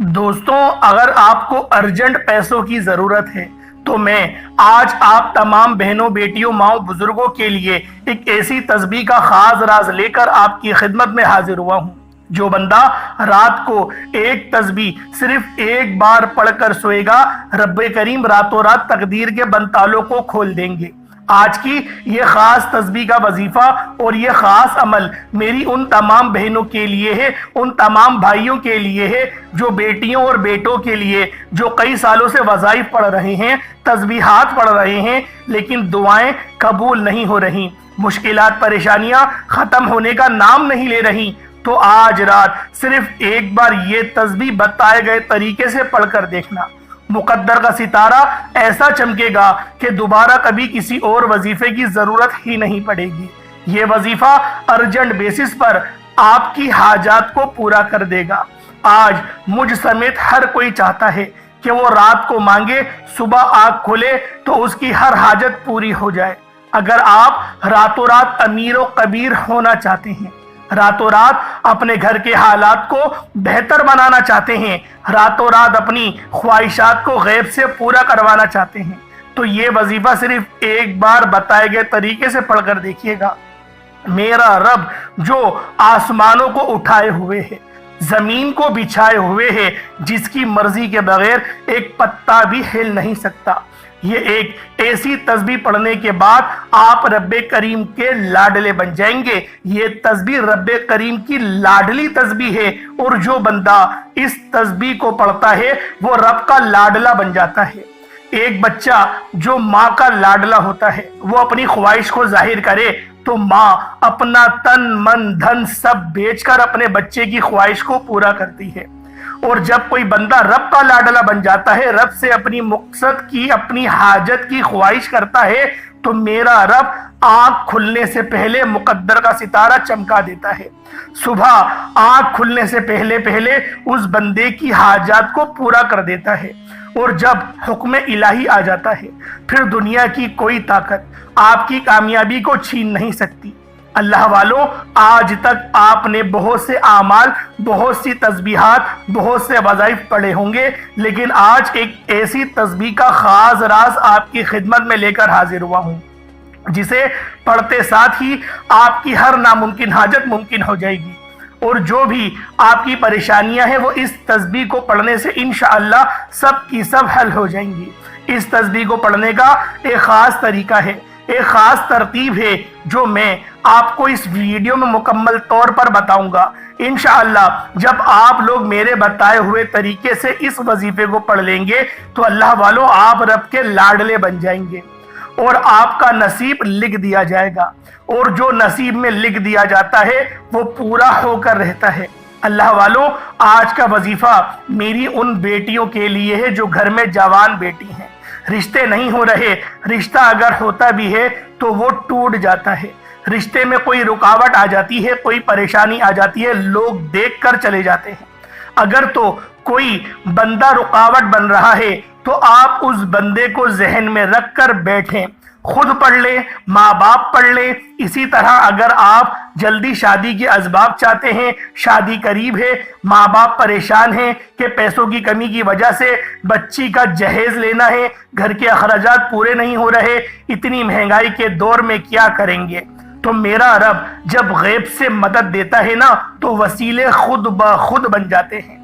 دوستوں، اگر آپ کو ارجنٹ پیسوں کی ضرورت ہے تو میں آج آپ تمام بہنوں، بیٹیوں، ماؤں، بزرگوں کے لیے ایک ایسی تسبیح کا خاص راز لے کر آپ کی خدمت میں حاضر ہوا ہوں۔ جو بندہ رات کو ایک تسبیح صرف ایک بار پڑھ کر سوئے گا، رب کریم راتوں رات تقدیر کے بند تالوں کو کھول دیں گے۔ آج کی یہ خاص تسبیح کا وظیفہ اور یہ خاص عمل میری ان تمام بہنوں کے لیے ہے، ان تمام بھائیوں کے لیے ہے جو بیٹیوں اور بیٹوں کے لیے، جو کئی سالوں سے وظائف پڑھ رہے ہیں، تسبیحات پڑھ رہے ہیں، لیکن دعائیں قبول نہیں ہو رہی، مشکلات پریشانیاں ختم ہونے کا نام نہیں لے رہی۔ تو آج رات صرف ایک بار یہ تسبیح بتائے گئے طریقے سے پڑھ کر دیکھنا، مقدر کا ستارہ ایسا چمکے گا کہ دوبارہ کبھی کسی اور وظیفے کی ضرورت ہی نہیں پڑے گی۔ یہ وظیفہ ارجنٹ بیسس پر آپ کی حاجات کو پورا کر دے گا۔ آج مجھ سمیت ہر کوئی چاہتا ہے کہ وہ رات کو مانگے، صبح آنکھ کھلے تو اس کی ہر حاجت پوری ہو جائے۔ اگر آپ راتوں رات امیر و کبیر ہونا چاہتے ہیں، راتوں رات اپنے گھر کے حالات کو بہتر بنانا چاہتے ہیں، راتوں رات اپنی خواہشات کو غیب سے پورا کروانا چاہتے ہیں، تو یہ وظیفہ صرف ایک بار بتائے گئے طریقے سے پڑھ کر دیکھیے گا۔ میرا رب جو آسمانوں کو اٹھائے ہوئے ہے، زمین کو بچھائے ہوئے ہے، جس کی مرضی کے بغیر ایک پتا بھی ہل نہیں سکتا، یہ ایک ایسی تسبیح پڑھنے کے بعد آپ رب کریم کے لاڈلے بن جائیں گے۔ یہ تسبیح رب کریم کی لاڈلی تسبیح ہے، اور جو بندہ اس تسبیح کو پڑھتا ہے وہ رب کا لاڈلا بن جاتا ہے۔ ایک بچہ جو ماں کا لاڈلا ہوتا ہے، وہ اپنی خواہش کو ظاہر کرے تو ماں اپنا تن من دھن سب بیچ کر اپنے بچے کی خواہش کو پورا کرتی ہے۔ اور جب کوئی بندہ رب کا لاڈلا بن جاتا ہے، رب سے اپنی مقصد کی، اپنی حاجت کی خواہش کرتا ہے، تو میرا رب آنکھ کھلنے سے پہلے مقدر کا ستارہ چمکا دیتا ہے۔ صبح آنکھ کھلنے سے پہلے اس بندے کی حاجات کو پورا کر دیتا ہے، اور جب حکم الہی آ جاتا ہے، پھر دنیا کی کوئی طاقت آپ کی کامیابی کو چھین نہیں سکتی۔ اللہ والوں، آج تک آپ نے بہت سے اعمال، بہت سی تسبیحات، بہت سے وظائف پڑھے ہوں گے، لیکن آج ایک ایسی تسبیح کا خاص راز آپ کی خدمت میں لے کر حاضر ہوا ہوں، جسے پڑھتے ساتھ ہی آپ کی ہر ناممکن حاجت ممکن ہو جائے گی، اور جو بھی آپ کی پریشانیاں ہیں وہ اس تسبیح کو پڑھنے سے انشاءاللہ سب کی سب حل ہو جائیں گی۔ اس تسبیح کو پڑھنے کا ایک خاص طریقہ ہے، ایک خاص ترتیب ہے، جو میں آپ کو اس ویڈیو میں مکمل طور پر بتاؤں گا۔ انشاءاللہ جب آپ لوگ میرے بتائے ہوئے طریقے سے اس وظیفے کو پڑھ لیں گے تو اللہ والوں آپ رب کے لاڈلے بن جائیں گے، اور آپ کا نصیب لکھ دیا جائے گا، اور جو نصیب میں لکھ دیا جاتا ہے وہ پورا ہو کر رہتا ہے۔ اللہ والوں، آج کا وظیفہ میری ان بیٹیوں کے لیے ہے جو گھر میں جوان بیٹی ہیں، رشتے نہیں ہو رہے، رشتہ اگر ہوتا بھی ہے تو وہ ٹوٹ جاتا ہے، رشتے میں کوئی رکاوٹ آ جاتی ہے، کوئی پریشانی آ جاتی ہے، لوگ دیکھ کر چلے جاتے ہیں۔ اگر تو کوئی بندہ رکاوٹ بن رہا ہے تو آپ اس بندے کو ذہن میں رکھ کر بیٹھیں، خود پڑھ لیں، ماں باپ پڑھ لیں۔ اسی طرح اگر آپ جلدی شادی کے اسباب چاہتے ہیں، شادی قریب ہے، ماں باپ پریشان ہیں کہ پیسوں کی کمی کی وجہ سے بچی کا جہیز لینا ہے، گھر کے اخراجات پورے نہیں ہو رہے، اتنی مہنگائی کے دور میں کیا کریں گے، تو میرا رب جب غیب سے مدد دیتا ہے نا تو وسیلے خود بخود بن جاتے ہیں۔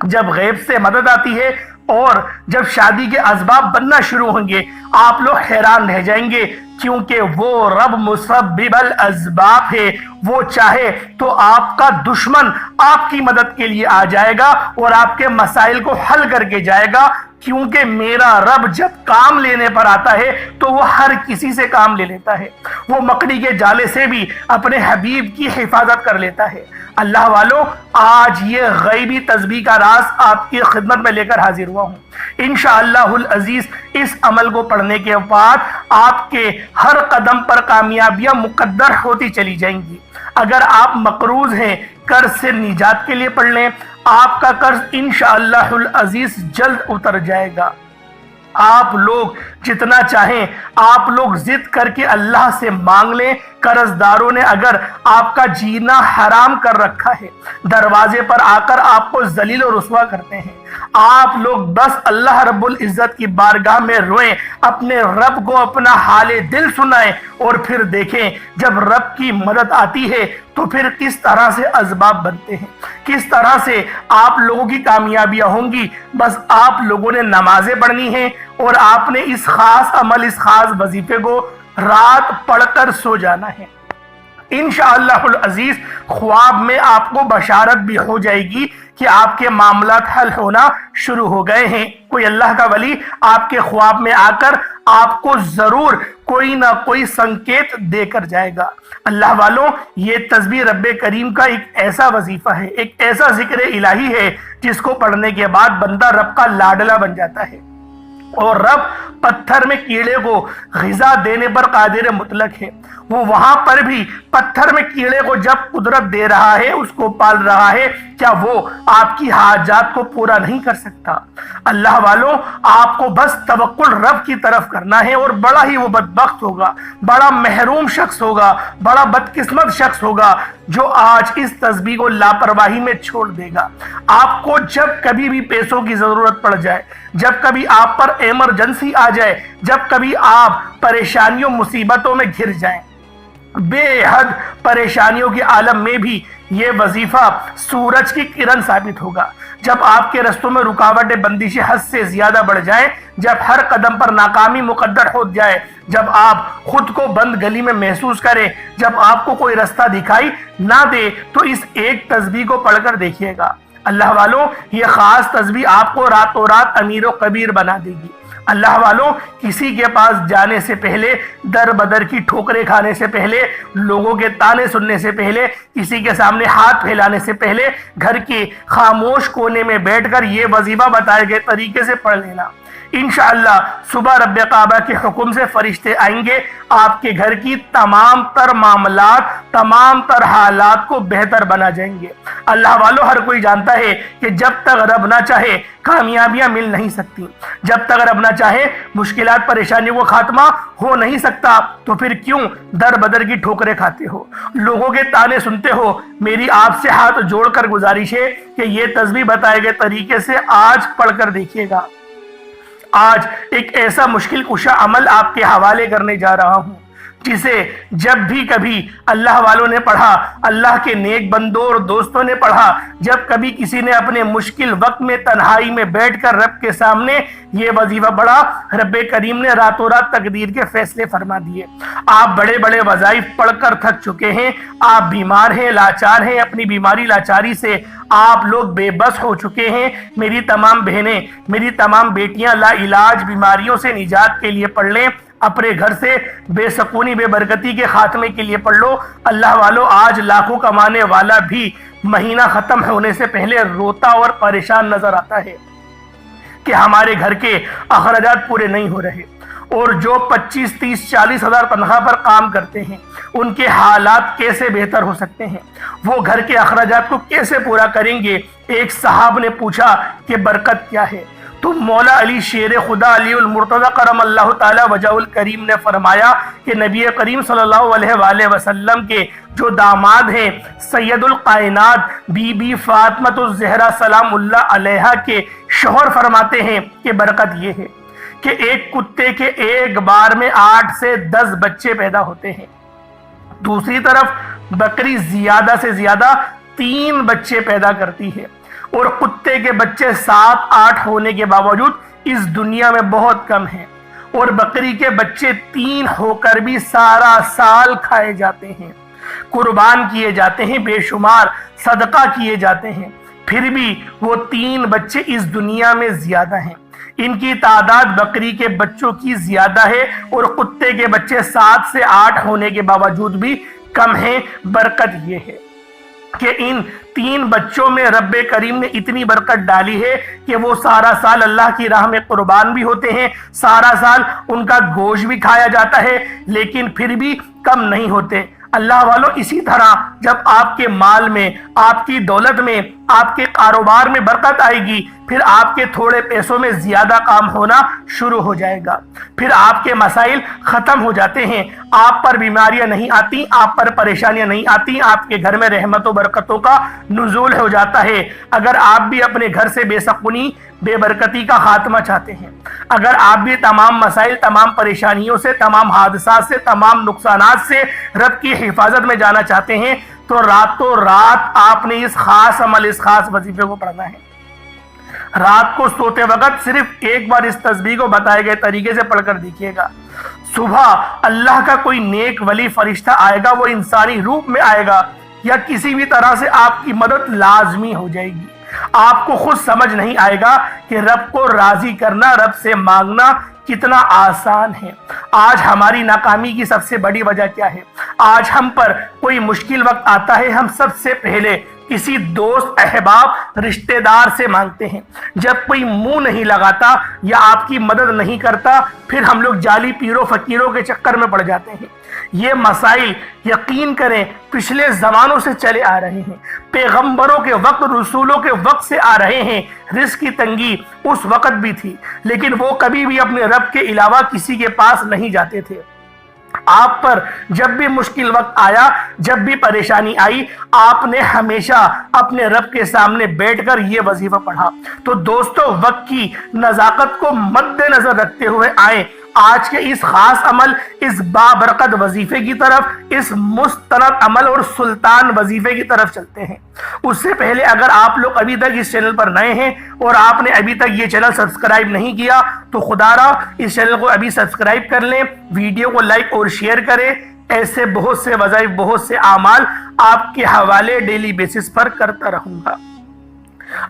جب غیب سے مدد آتی ہے اور جب شادی کے اسباب بننا شروع ہوں گے، آپ لوگ حیران رہ جائیں گے، کیونکہ وہ رب مسبب الاسباب ہے۔ وہ چاہے تو آپ کا دشمن آپ کی مدد کے لیے آ جائے گا اور آپ کے مسائل کو حل کر کے جائے گا، کیونکہ میرا رب جب کام لینے پر آتا ہے تو وہ ہر کسی سے کام لے لیتا ہے، وہ مکڑی کے جالے سے بھی اپنے حبیب کی حفاظت کر لیتا ہے۔ اللہ والوں، آج یہ غیبی تسبیح کا راز آپ کی خدمت میں لے کر حاضر ہوا ہوں۔ انشاءاللہ العزیز اس عمل کو پڑھنے کے بعد آپ کے ہر قدم پر کامیابیاں مقدر ہوتی چلی جائیں گی۔ اگر آپ مقروض ہیں، قرض سے نجات کے لیے پڑھ لیں، آپ کا قرض انشاءاللہ العزیز جلد اتر جائے گا۔ آپ لوگ جتنا چاہیں آپ لوگ ضد کر کے اللہ سے مانگ لیں، قرضداروں نے اگر آپ کا جینا حرام کر رکھا ہے، دروازے پر آ کر آپ کو ذلیل و رسوا کرتے ہیں، آپ لوگ بس اللہ رب العزت کی بارگاہ میں روئیں، اپنے رب کو اپنا حال دل سنائیں، اور پھر دیکھیں جب رب کی مدد آتی ہے تو پھر کس طرح سے اسباب بنتے ہیں، کس طرح سے آپ لوگوں کی کامیابیاں ہوں گی۔ بس آپ لوگوں نے نمازیں پڑھنی ہیں اور آپ نے اس خاص عمل، اس خاص وظیفے کو رات پڑھ کر سو جانا ہے۔ انشاءاللہ العزیز خواب میں آپ کو بشارت بھی ہو جائے گی کہ آپ کے معاملات حل ہونا شروع ہو گئے ہیں۔ کوئی اللہ کا ولی آپ کے خواب میں آ کر آپ کو ضرور کوئی نہ کوئی سنکیت دے کر جائے گا۔ اللہ والوں، یہ تسبیح رب کریم کا ایک ایسا وظیفہ ہے، ایک ایسا ذکر الہی ہے جس کو پڑھنے کے بعد بندہ رب کا لاڈلا بن جاتا ہے، اور رب پتھر میں کیڑے کو غذا دینے پر قادر مطلق ہے۔ وہ وہاں پر بھی پتھر میں کیڑے کو جب قدرت دے رہا ہے، اس کو پال رہا ہے، کیا وہ آپ کی حاجات کو پورا نہیں کر سکتا؟ اللہ والوں، آپ کو بس توکل رب کی طرف کرنا ہے، اور بڑا ہی وہ بدبخت ہوگا، بڑا محروم شخص ہوگا، بڑا بدقسمت شخص ہوگا جو آج اس تسبیح کو لاپرواہی میں چھوڑ دے گا۔ آپ کو جب کبھی بھی پیسوں کی ضرورت پڑ جائے، جب کبھی آپ پر ایمرجنسی آ جائے، جب کبھی آپ پریشانیوں مصیبتوں میں گھر جائیں، بے حد پریشانیوں کے عالم میں بھی یہ وظیفہ سورج کی کرن ثابت ہوگا۔ جب آپ کے رستوں میں رکاوٹیں، بندشیں حد سے زیادہ بڑھ جائیں، جب ہر قدم پر ناکامی مقدر ہو جائے، جب آپ خود کو بند گلی میں محسوس کریں، جب آپ کو کوئی رستہ دکھائی نہ دے، تو اس ایک تسبیح کو پڑھ کر دیکھیے گا۔ اللہ والوں، یہ خاص تسبیح آپ کو راتوں رات امیر و کبیر بنا دے گی۔ اللہ والوں، کسی کے پاس جانے سے پہلے، در بدر کی ٹھوکریں کھانے سے پہلے، لوگوں کے تانے سننے سے پہلے، کسی کے سامنے ہاتھ پھیلانے سے پہلے، گھر کے خاموش کونے میں بیٹھ کر یہ وظیفہ بتائے گئے طریقے سے پڑھ لینا۔ انشاءاللہ صبح رب کعبہ کے حکم سے فرشتے آئیں گے، آپ کے گھر کی تمام تر معاملات، تمام تر حالات کو بہتر بنا جائیں گے۔ اللہ والوں، ہر کوئی جانتا ہے کہ جب تک رب نہ چاہے کامیابیاں مل نہیں سکتی، جب تک رب نہ چاہے مشکلات پریشانیوں کو خاتمہ ہو نہیں سکتا، تو پھر کیوں در بدر کی ٹھوکریں کھاتے ہو، لوگوں کے تانے سنتے ہو؟ میری آپ سے ہاتھ جوڑ کر گزارش ہے کہ یہ تسبیح بتائے گئے طریقے سے آج پڑھ کر دیکھیے گا۔ آج ایک ایسا مشکل کشا عمل آپ کے حوالے کرنے جا رہا ہوں جسے جب بھی کبھی اللہ والوں نے پڑھا، اللہ کے نیک بندوں اور دوستوں نے پڑھا، جب کبھی کسی نے اپنے مشکل وقت میں تنہائی میں بیٹھ کر رب کے سامنے یہ وظیفہ پڑھا، رب کریم نے راتوں رات تقدیر کے فیصلے فرما دیے۔ آپ بڑے بڑے وظائف پڑھ کر تھک چکے ہیں، آپ بیمار ہیں، لاچار ہیں، اپنی بیماری لاچاری سے آپ لوگ بے بس ہو چکے ہیں۔ میری تمام بہنیں، میری تمام بیٹیاں لا علاج بیماریوں سے نجات کے لیے پڑھ لیں، اپنے گھر سے بے سکونی بے برکتی کے خاتمے کے لیے پڑھ لو۔ اللہ والوں، آج لاکھوں کمانے والا بھی مہینہ ختم ہونے سے پہلے روتا اور پریشان نظر آتا ہے کہ ہمارے گھر کے اخراجات پورے نہیں ہو رہے، اور جو 25 30 40 ہزار تنخواہ پر کام کرتے ہیں ان کے حالات کیسے بہتر ہو سکتے ہیں، وہ گھر کے اخراجات کو کیسے پورا کریں گے؟ ایک صاحب نے پوچھا کہ برکت کیا ہے؟ تو مولا علی شیر خدا علی المرتضی کرم اللہ تعالی وجہ الکریم نے فرمایا کہ نبی کریم صلی اللہ علیہ وآلہ وسلم کے جو داماد ہیں سید القائنات بی بی فاطمہ الزہرا سلام اللہ علیہا کے شوہر فرماتے ہیں کہ برکت یہ ہے کہ ایک کتے کے ایک بار میں 8 سے 10 بچے پیدا ہوتے ہیں، دوسری طرف بکری زیادہ سے زیادہ 3 بچے پیدا کرتی ہے، اور کتے کے بچے 7 8 ہونے کے باوجود اس دنیا میں بہت کم ہیں، اور بکری کے بچے 3 ہو کر بھی سارا سال کھائے جاتے ہیں، قربان کیے جاتے ہیں، بے شمار صدقہ کیے جاتے ہیں، پھر بھی وہ 3 بچے اس دنیا میں زیادہ ہیں۔ ان کی تعداد بکری کے بچوں کی زیادہ ہے، اور کتے کے بچے 7 سے 8 ہونے کے باوجود بھی کم ہیں۔ برکت یہ ہے کہ ان 3 بچوں میں رب کریم نے اتنی برکت ڈالی ہے کہ وہ سارا سال اللہ کی راہ میں قربان بھی ہوتے ہیں، سارا سال ان کا گوشت بھی کھایا جاتا ہے، لیکن پھر بھی کم نہیں ہوتے۔ اللہ والوں، اسی طرح جب آپ کے مال میں، آپ کی دولت میں، آپ کے کاروبار میں برکت آئے گی، پھر آپ کے تھوڑے پیسوں میں زیادہ کام ہونا شروع ہو جائے گا، پھر آپ کے مسائل ختم ہو جاتے ہیں، آپ پر بیماریاں نہیں آتی، آپ پر پریشانیاں نہیں آتی، آپ کے گھر میں رحمت و برکتوں کا نزول ہو جاتا ہے۔ اگر آپ بھی اپنے گھر سے بے سکونی، بے برکتی کا خاتمہ چاہتے ہیں، اگر آپ بھی تمام مسائل، تمام پریشانیوں سے، تمام حادثات سے، تمام نقصانات سے رب کی حفاظت میں جانا چاہتے ہیں، تو راتوں رات آپ نے اس خاص عمل، اس خاص وظیفے کو پڑھنا ہے۔ رات کو سوتے وقت صرف ایک بار اس تسبیح کو بتائے گئے طریقے سے پڑھ کر دیکھیے گا۔ صبح اللہ کا کوئی نیک ولی فرشتہ آئے گا، وہ انسانی روپ میں آئے گا یا کسی بھی طرح سے آپ کی مدد لازمی ہو جائے گی۔ آپ کو خود سمجھ نہیں آئے گا کہ رب کو راضی کرنا، رب سے مانگنا کتنا آسان ہے۔ آج ہماری ناکامی کی سب سے بڑی وجہ کیا ہے؟ آج ہم پر کوئی مشکل وقت آتا ہے، ہم سب سے پہلے کسی دوست، احباب، رشتہ دار سے مانگتے ہیں۔ جب کوئی منہ نہیں لگاتا یا آپ کی مدد نہیں کرتا، پھر ہم لوگ جعلی پیروں فقیروں کے چکر میں پڑ جاتے ہیں۔ یہ مسائل یقین کریں پچھلے زمانوں سے چلے آ رہے ہیں، پیغمبروں کے وقت، رسولوں کے وقت سے آ رہے ہیں۔ رزق کی تنگی اس وقت بھی تھی، لیکن وہ کبھی بھی اپنے رب کے علاوہ کسی کے پاس نہیں جاتے تھے۔ آپ پر جب بھی مشکل وقت آیا، جب بھی پریشانی آئی، آپ نے ہمیشہ اپنے رب کے سامنے بیٹھ کر یہ وظیفہ پڑھا۔ تو دوستو، وقت کی نزاکت کو مد نظر رکھتے ہوئے آئیں آج کے اس خاص عمل، اس بابرکت وظیفے کی طرف، اس مستند عمل اور سلطان وظیفے کی طرف چلتے ہیں۔ اس سے پہلے اگر آپ لوگ ابھی تک اس چینل پر نئے ہیں اور آپ نے ابھی تک یہ چینل سبسکرائب نہیں کیا، تو خدا را اس چینل کو ابھی سبسکرائب کر لیں، ویڈیو کو لائک اور شیئر کریں۔ ایسے بہت سے وظائف، بہت سے اعمال آپ کے حوالے ڈیلی بیسس پر کرتا رہوں گا۔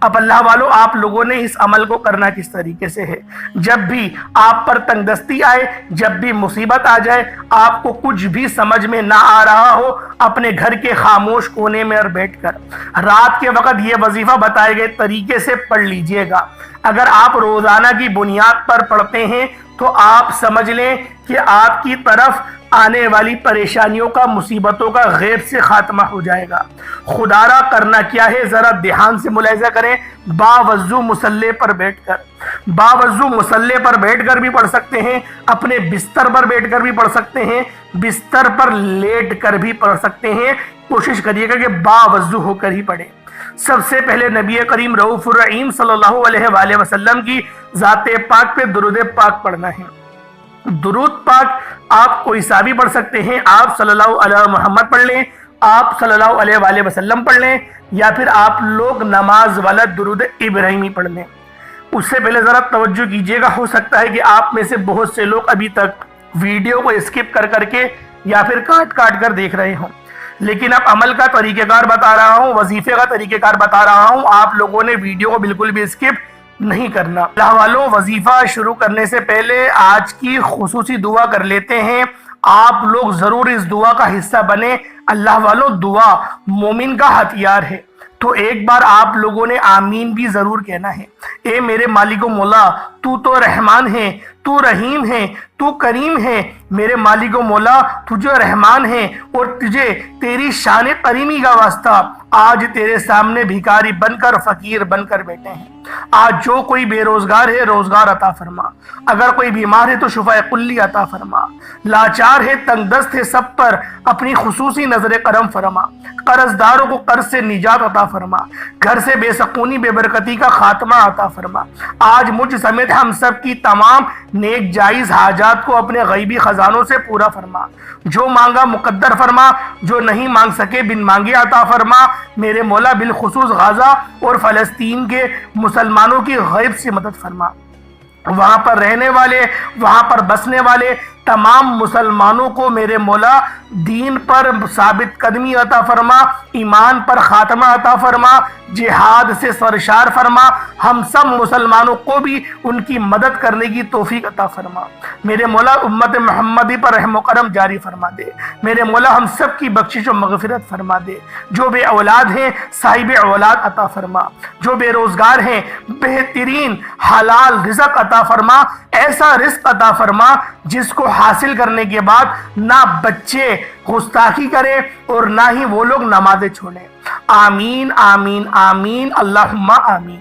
اب اللہ والوں، آپ لوگوں نے اس عمل کو کرنا کس طریقے سے ہے؟ جب بھی آپ پر تنگ دستی آئے، جب بھی مصیبت آ جائے، آپ کو کچھ بھی سمجھ میں نہ آ رہا ہو، اپنے گھر کے خاموش کونے میں بیٹھ کر رات کے وقت یہ وظیفہ بتائے گئے طریقے سے پڑھ لیجئے گا۔ اگر آپ روزانہ کی بنیاد پر پڑھتے ہیں تو آپ سمجھ لیں کہ آپ کی طرف آنے والی پریشانیوں کا، مصیبتوں کا غیب سے خاتمہ ہو جائے گا۔ خدا را کرنا کیا ہے ذرا دھیان سے ملاحظہ کریں۔ باوضو مصلے پر بیٹھ کر، باوضو مصلے پر بیٹھ کر بھی پڑھ سکتے ہیں، اپنے بستر پر بیٹھ کر بھی پڑھ سکتے ہیں، بستر پر لیٹ کر بھی پڑھ سکتے ہیں۔ کوشش کریے گا کہ باوضو ہو کر ہی پڑھیں۔ سب سے پہلے نبی کریم رؤوف الرحیم صلی اللہ علیہ وآلہ وسلم کی ذات پاک پہ درود پاک پڑھنا ہے۔ درود پاک آپ کوئی سا بھی پڑھ سکتے ہیں، آپ صلی اللہ علیہ محمد پڑھ لیں، آپ صلی اللہ علیہ وآلہ وسلم پڑھ لیں، یا پھر آپ لوگ نماز والا درود ابراہیمی پڑھ لیں۔ اس سے پہلے ذرا توجہ کیجئے گا، ہو سکتا ہے کہ آپ میں سے بہت سے لوگ ابھی تک ویڈیو کو اسکپ کر کے یا پھر کاٹ کر دیکھ رہے ہوں، لیکن اب عمل کا طریقہ کار بتا رہا ہوں، وظیفے کا طریقہ کار بتا رہا ہوں، آپ لوگوں نے ویڈیو کو بالکل بھی اسکپ نہیں کرنا۔ اللہ والوں، وظیفہ شروع کرنے سے پہلے آج کی خصوصی دعا کر لیتے ہیں۔ آپ لوگ ضرور اس دعا کا حصہ بنیں۔ اللہ والوں، دعا مومن کا ہتھیار ہے، تو ایک بار آپ لوگوں نے آمین بھی ضرور کہنا ہے۔ اے میرے مالک و مولا، تو تو رحمان ہے، تو رحیم ہے، تو کریم ہے۔ میرے مالک و مولا، تجھے رحمان ہے اور تجھے تیری شان کریمی کا واسطہ آج تیرے سامنے بھکاری بن کر، فقیر بن کر بیٹھے ہیں۔ آج جو کوئی بے روزگار ہے، روزگار عطا فرما۔ اگر کوئی بیمار ہے تو شفا کلی عطا فرما۔ لاچار ہے، تنگ دست ہے، سب پر اپنی خصوصی نظر کرم فرما۔ قرض داروں کو قرض سے نجات عطا فرما۔ گھر سے بے سکونی، بے برکتی کا خاتمہ عطا فرما۔ آج مجھ سمیت ہم سب کی تمام نیک جائز حاجات کو اپنے غیبی خزانوں سے پورا فرما۔ جو مانگا مقدر فرما، جو نہیں مانگ سکے بن مانگے عطا فرما۔ میرے مولا، بالخصوص غزہ اور فلسطین کے مسلمانوں کی غیب سے مدد فرما۔ وہاں پر رہنے والے، وہاں پر بسنے والے تمام مسلمانوں کو میرے مولا دین پر ثابت قدمی عطا فرما، ایمان پر خاتمہ عطا فرما، جہاد سے سرشار فرما۔ ہم سب مسلمانوں کو بھی ان کی مدد کرنے کی توفیق عطا فرما۔ میرے مولا، امت محمدی پر رحم و کرم جاری فرما دے۔ میرے مولا، ہم سب کی بخشش و مغفرت فرما دے۔ جو بے اولاد ہیں، صاحب اولاد عطا فرما۔ جو بے روزگار ہیں، بہترین حلال رزق عطا فرما۔ ایسا رزق عطا فرما جس کو حاصل کرنے کے بعد نہ بچے گستاخی کرے اور نہ ہی وہ لوگ نمازیں چھوڑیں۔ آمین آمین آمین، اللہم آمین۔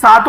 7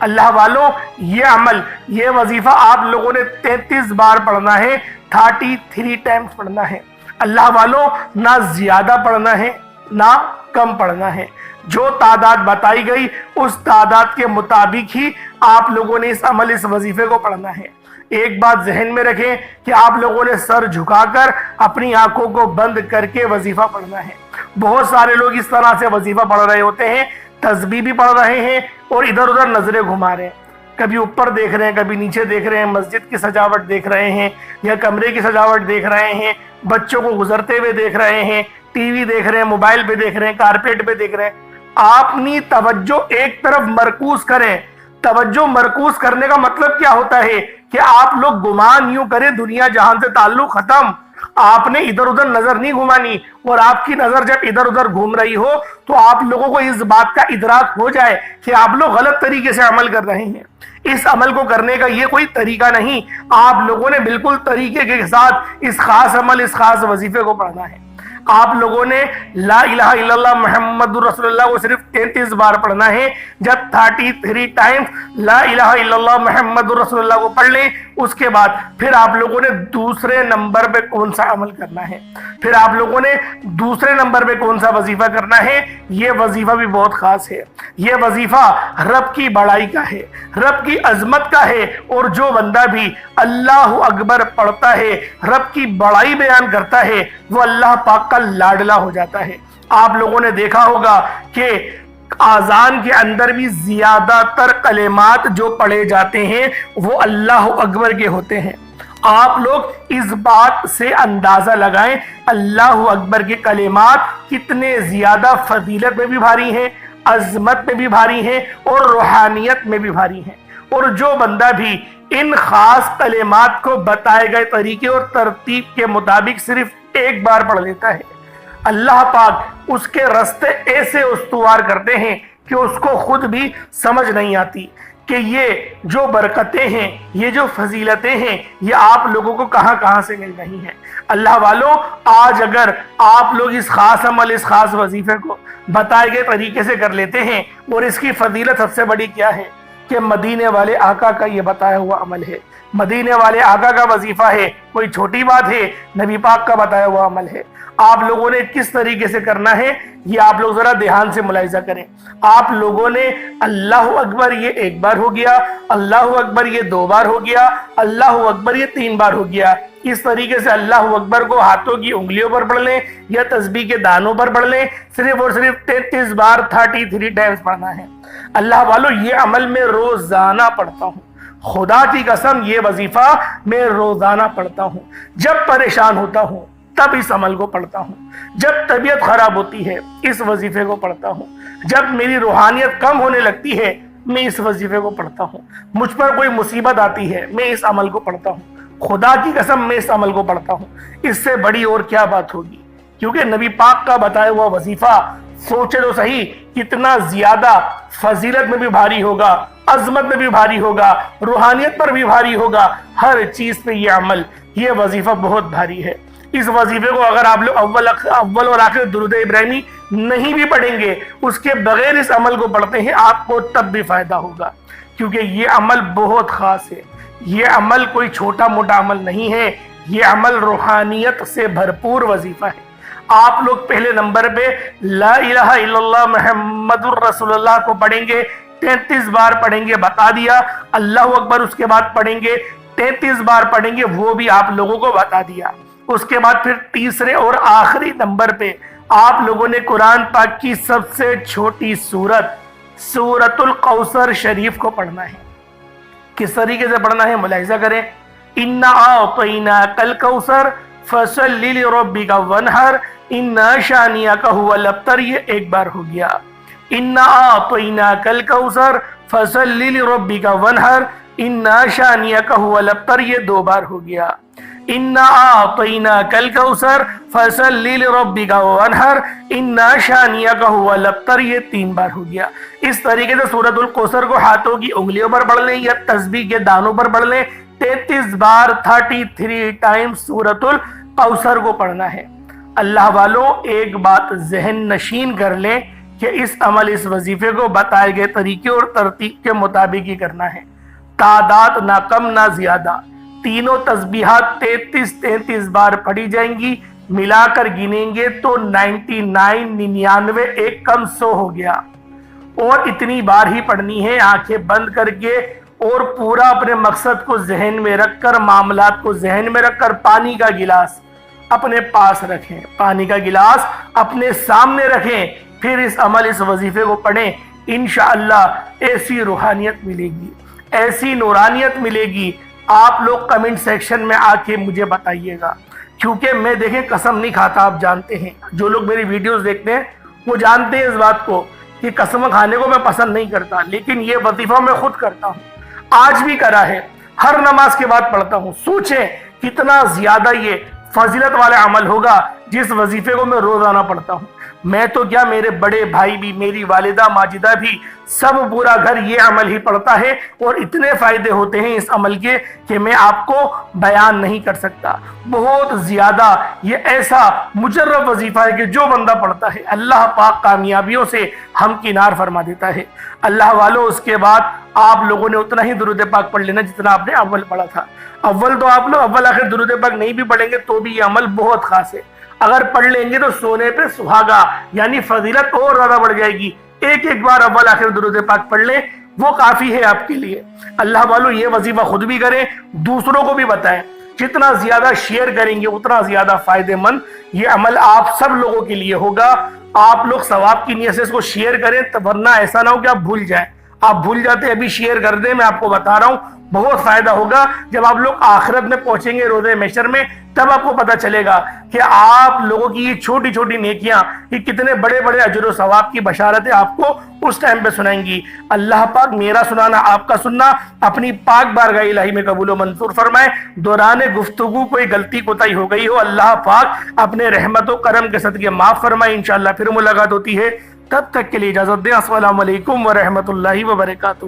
اللہ والوں یہ عمل، یہ وظیفہ آپ لوگوں نے 33 بار پڑھنا ہے، 33 ٹائمز پڑھنا ہے۔ اللہ والوں نہ زیادہ پڑھنا ہے نہ کم پڑھنا ہے، جو تعداد بتائی گئی اس تعداد کے مطابق ہی آپ لوگوں نے اس عمل، اس وظیفے کو پڑھنا ہے۔ ایک بات ذہن میں رکھیں کہ آپ لوگوں نے سر جھکا کر اپنی آنکھوں کو بند کر کے وظیفہ پڑھنا ہے۔ بہت سارے لوگ اس طرح سے وظیفہ پڑھ رہے ہوتے ہیں، تسبیح بھی پڑھ رہے ہیں اور ادھر ادھر نظریں گھما رہے ہیں، کبھی اوپر دیکھ رہے ہیں، کبھی نیچے دیکھ رہے ہیں، مسجد کی سجاوٹ دیکھ رہے ہیں یا کمرے کی سجاوٹ دیکھ رہے ہیں، بچوں کو گزرتے ہوئے دیکھ رہے ہیں، ٹی وی دیکھ رہے ہیں، موبائل پہ دیکھ رہے ہیں، کارپیٹ پہ دیکھ رہے ہیں۔ آپ اپنی توجہ ایک طرف مرکوز کریں۔ توجہ مرکوز کرنے کا مطلب کیا ہوتا ہے کہ آپ لوگ گمان یوں کریں دنیا جہان سے تعلق ختم، آپ نے ادھر ادھر نظر نہیں گھمانی، اور آپ کی نظر جب ادھر ادھر گھوم رہی ہو تو آپ لوگوں کو اس بات کا ادراک ہو جائے کہ آپ لوگ غلط طریقے سے عمل کر رہے ہیں۔ اس عمل کو کرنے کا یہ کوئی طریقہ نہیں، آپ لوگوں نے بالکل طریقے کے ساتھ اس خاص عمل، اس خاص وظیفے کو پڑھنا ہے۔ آپ لوگوں نے لا الہ الا اللہ محمد رسول اللہ کو صرف 33 بار پڑھنا ہے۔ جب 33 ٹائمز لا الہ الا اللہ محمد رسول اللہ کو پڑھ لیں، اس کے بعد پھر آپ لوگوں نے دوسرے نمبر پہ کون سا عمل کرنا ہے، پھر آپ لوگوں نے دوسرے نمبر پہ کون سا وظیفہ کرنا ہے۔ یہ وظیفہ بھی بہت خاص ہے، یہ وظیفہ رب کی بڑائی کا ہے، رب کی عظمت کا ہے، اور جو بندہ بھی اللہ اکبر پڑھتا ہے، رب کی بڑائی بیان کرتا ہے، وہ اللہ پاک کا لاڈلا ہو جاتا ہے۔ آپ لوگوں نے دیکھا ہوگا کہ آذان کے اندر بھی زیادہ تر کلمات جو پڑھے جاتے ہیں وہ اللہ اکبر کے ہوتے ہیں۔ آپ لوگ اس بات سے اندازہ لگائیں اللہ اکبر کے کلمات کتنے زیادہ فضیلت میں بھی بھاری ہیں، عظمت میں بھی بھاری ہیں اور روحانیت میں بھی بھاری ہیں۔ اور جو بندہ بھی ان خاص کلمات کو بتائے گئے طریقے اور ترتیب کے مطابق صرف ایک بار پڑھ لیتا ہے، اللہ پاک اس کے راستے ایسے استوار کرتے ہیں کہ اس کو خود بھی سمجھ نہیں آتی کہ یہ جو برکتیں ہیں، یہ جو فضیلتیں ہیں، یہ آپ لوگوں کو کہاں کہاں سے مل رہی ہیں۔ اللہ والوں، آج اگر آپ لوگ اس خاص عمل، اس خاص وظیفے کو بتائے گئے طریقے سے کر لیتے ہیں، اور اس کی فضیلت سب سے بڑی کیا ہے کہ مدینے والے آقا کا یہ بتایا ہوا عمل ہے، مدینے والے آقا کا وظیفہ ہے، کوئی چھوٹی بات ہے، نبی پاک کا بتایا ہوا عمل ہے۔ آپ لوگوں نے کس طریقے سے کرنا ہے یہ آپ لوگ ذرا دھیان سے ملاحظہ کریں۔ آپ لوگوں نے اللہ اکبر یہ ایک بار ہو گیا، اللہ اکبر یہ 2 بار ہو گیا، اللہ اکبر یہ 3 بار ہو گیا۔ اس طریقے سے اللہ اکبر کو ہاتھوں کی انگلیوں پر پڑھ لیں یا تسبیح کے دانوں پر پڑھ لیں، صرف اور صرف 33 بار 33 ٹائمز پڑھنا ہے۔ اللہ والو، یہ عمل میں روزانہ پڑھتا ہوں، خدا کی قسم یہ وظیفہ میں روزانہ پڑھتا ہوں۔ جب پریشان ہوتا ہوں تب اس عمل کو پڑھتا ہوں، جب طبیعت خراب ہوتی ہے اس وظیفے کو پڑھتا ہوں، جب میری روحانیت کم ہونے لگتی ہے میں اس وظیفے کو پڑھتا ہوں، مجھ پر کوئی مصیبت آتی ہے میں اس عمل کو پڑھتا ہوں، خدا کی قسم میں اس عمل کو پڑھتا ہوں۔ اس سے بڑی اور کیا بات ہوگی، کیونکہ نبی پاک کا بتایا ہوا وظیفہ سوچے تو صحیح کتنا زیادہ فضیلت میں بھی بھاری ہوگا، عظمت میں بھی بھاری ہوگا، روحانیت پر بھی بھاری ہوگا، ہر چیز پہ یہ عمل، یہ وظیفہ بہت بھاری ہے۔ اس وظیفے کو اگر آپ لوگ اول اور آخر درود ابراہیمی نہیں بھی پڑھیں گے، اس کے بغیر اس عمل کو پڑھتے ہیں، آپ کو تب بھی فائدہ ہوگا، کیونکہ یہ عمل بہت خاص ہے۔ یہ عمل کوئی چھوٹا موٹا عمل نہیں ہے، یہ عمل روحانیت سے بھرپور وظیفہ ہے۔ آپ لوگ پہلے نمبر پہ لا الہ الا اللہ محمد الرسول اللہ کو پڑھیں گے، 33 بار پڑھیں گے، بتا دیا۔ اللہ اکبر اس کے بعد پڑھیں گے، 33 بار پڑھیں گے، وہ بھی آپ لوگوں کو بتا دیا۔ اس کے بعد پھر تیسرے اور آخری نمبر پہ آپ لوگوں نے قرآن پاک کی سب سے چھوٹی سورت سورۃ الکوثر شریف کو پڑھنا ہے۔ کس طریقے سے پڑھنا ہے ملاحظہ کریں۔ اِنَّا أَعْطَيْنَاكَ الْكَوْثَرَ فَصَلِّ لِرَبِّكَ وَانْحَرْ إِنَّ شَانِئَكَ هُوَ الْأَبْتَرُ یہ ایک بار ہو گیا۔ اِنَّا أَعْطَيْنَاكَ الْكَوْثَرَ فَصَلِّ لِرَبِّكَ وَانْحَرْ إِنَّ شَانِئَكَ هُوَ الْأَبْتَرُ یہ 2 بار ہو گیا۔ اِنَّا أَعْطَيْنَاكَ الْكَوْثَرَ فَصَلِّ لِرَبِّكَ وَانْحَرْ إِنَّ شَانِئَكَ هُوَ الْأَبْتَرُ یہ 3 بار ہو گیا۔ اس طریقے سے سورۃ الکوثر کو ہاتھوں کی انگلیوں پر پڑھ لیں یا تسبیح کے دانوں پر پڑھ لیں، 33 بار 33 ٹائم سورۃ الکوثر کو پڑھنا ہے۔ اللہ والوں، ایک بات ذہن نشین کر لیں کہ اس عمل اس وظیفے کو بتائے گئے طریقے اور ترتیب کے مطابق ہی کرنا ہے۔ تعداد نہ کم نہ زیادہ، تینوں تسبیحات 33 بار پڑھی جائیں گی، ملا کر گنیں گے تو 99 ایک کم 100 ہو گیا، اور اتنی بار ہی پڑھنی ہے آنکھیں بند کر کے، اور پورا اپنے مقصد کو ذہن میں رکھ کر، معاملات کو ذہن میں رکھ کر پانی کا گلاس اپنے پاس رکھیں، پانی کا گلاس اپنے سامنے رکھیں، پھر اس عمل اس وظیفے کو پڑھیں۔ انشاءاللہ ایسی روحانیت ملے گی، ایسی نورانیت ملے گی، آپ لوگ کمنٹ سیکشن میں آ کے مجھے بتائیے گا، کیونکہ میں دیکھیں قسم نہیں کھاتا، آپ جانتے ہیں، جو لوگ میری ویڈیوز دیکھتے ہیں وہ جانتے ہیں اس بات کو کہ قسم کھانے کو میں پسند نہیں کرتا، لیکن یہ وظیفہ میں خود کرتا ہوں، آج بھی کرا ہے، ہر نماز کے بعد پڑھتا ہوں۔ سوچیں کتنا زیادہ یہ فضیلت والا عمل ہوگا جس وظیفے کو میں روزانہ پڑھتا ہوں۔ میں تو کیا، میرے بڑے بھائی بھی، میری والدہ ماجدہ بھی، سب پورا گھر یہ عمل ہی پڑھتا ہے، اور اتنے فائدے ہوتے ہیں اس عمل کے کہ میں آپ کو بیان نہیں کر سکتا۔ بہت زیادہ یہ ایسا مجرب وظیفہ ہے کہ جو بندہ پڑھتا ہے اللہ پاک کامیابیوں سے ہمکنار فرما دیتا ہے۔ اللہ والو، اس کے بعد آپ لوگوں نے اتنا ہی درود پاک پڑھ لینا جتنا آپ نے اول پڑھا تھا۔ اول تو آپ لوگ اول آخر درود پاک نہیں بھی پڑھیں گے تو بھی یہ عمل بہت خاص ہے، اگر پڑھ لیں گے تو سونے پہ سہاگا، یعنی فضیلت اور زیادہ بڑھ جائے گی۔ ایک بار اول آخر درود پاک پڑھ لیں، وہ کافی ہے آپ کے لیے۔ اللہ والو، یہ وظیفہ خود بھی کریں، دوسروں کو بھی بتائیں، جتنا زیادہ شیئر کریں گے اتنا زیادہ فائدہ مند یہ عمل آپ سب لوگوں کے لیے ہوگا۔ آپ لوگ ثواب کی نیت سے اس کو شیئر کریں، ورنہ ایسا نہ ہو کہ آپ بھول جائیں، آپ بھول جاتے ابھی شیئر کر دیں، میں آپ کو بتا رہا ہوں بہت فائدہ ہوگا۔ جب آپ لوگ آخرت میں پہنچیں گے روز محشر میں، تب آپ کو پتا چلے گا کہ آپ لوگوں کی یہ چھوٹی چھوٹی نیکیاں یہ کتنے بڑے بڑے اجر و ثواب کی بشارتیں آپ کو اس ٹائم پہ سنائیں گی۔ اللہ پاک میرا سنانا، آپ کا سننا اپنی پاک بارگاہ الہی میں قبول و منظور فرمائے۔ دوران گفتگو کوئی غلطی کوتاہی ہو گئی ہو، اللہ پاک اپنے رحمت و کرم کے صدقے معاف فرمائے۔ انشاءاللہ پھر ملاقات ہوتی ہے، تب تک کے لیے اجازت دیں۔ السلام علیکم ورحمۃ اللہ وبرکاتہ۔